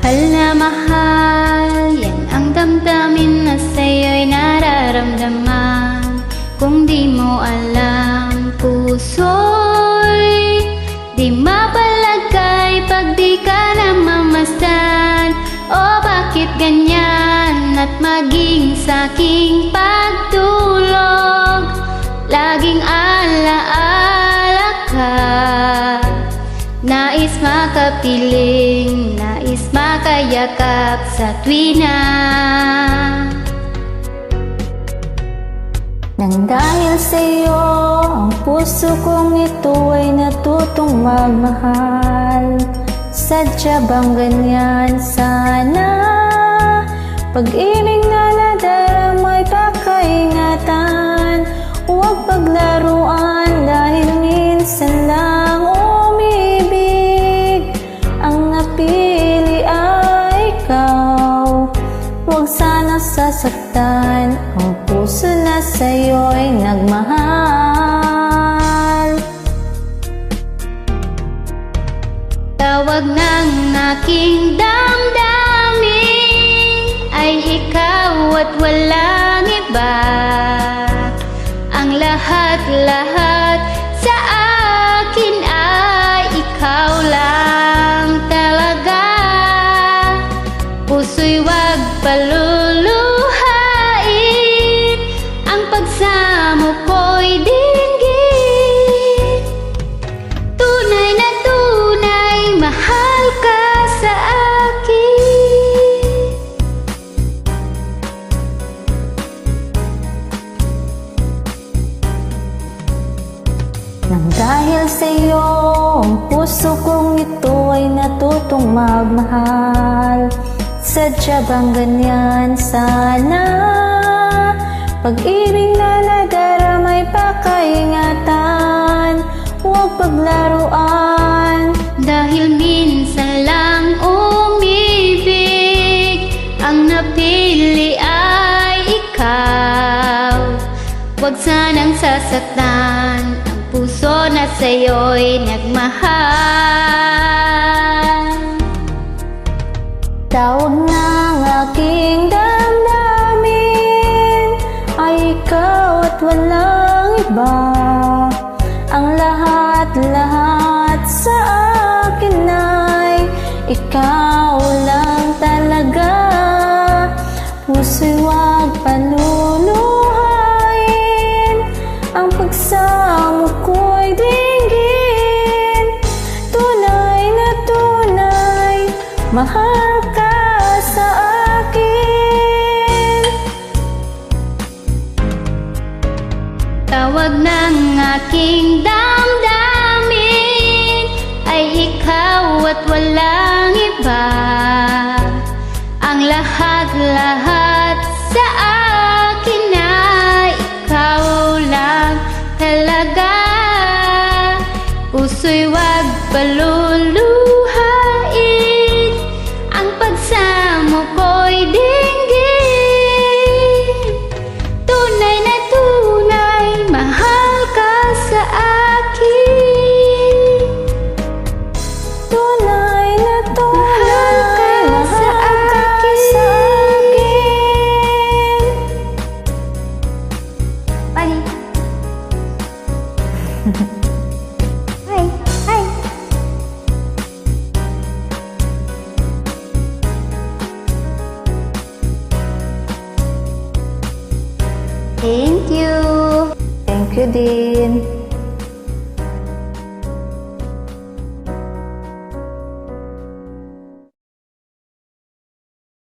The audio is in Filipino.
Mahal na mahal, yan ang damdamin na sa'yo'y nararamdaman. Kung di mo alam, puso'y di mapalagay pag di ka namamasdan. O bakit ganyan at maging sa'king pagtulog laging alaala ka. Nais makapiling, nais makayakap sa tuwina. Nang dahil sa'yo, ang puso kong ito ay natutong magmahal. Sadya bang ganyan sana? Pag-ibig na nadaramay pakaingatan. Huwag paglaruan dahil minsan lang umibig. Ang napili ay ikaw. Huwag sana sasaktan ang puso na sa'yo'y nagmahal. Tawag ng aking damdamin ay ikaw at walang iba. Ang lahat-lahat sa akin ay ikaw lang talaga. Puso'y wag paluluhain, ang pagsamo ko'y dinggin. Tunay na tunay, mahal ka sa akin. Nang dahil sa'yo, ang puso kong ito ay natutong magmahal. Sadya bang ganyan sana? Pag-ibig na nadaramay pakaingatan. Huwag paglaruan Dahil minsan lang umibig, ang napili ay ikaw. Huwag sanang sasaktan ang puso na sa'yo'y nagmahal. Tawag ng aking damdamin ay ikaw at walang iba. Ang lahat-lahat sa akin ay ikaw lang talaga. Puso'y wag paluluhain, ang pagsamo ko'y dinggin. Tunay na tunay, mahal ka sa akin. Tawag ng aking damdamin ay ikaw at walang iba. Ang lahat-lahat sa akin ay ikaw lang talaga. Puso'y wag paluluhain, ang pagsamo ko'y dinggin. Tunay na tunay, mahal ka sa akin. Tunay na tunay, Mahal ka sa akin. Bye. Hi. Hi. Thank you. Thank you din.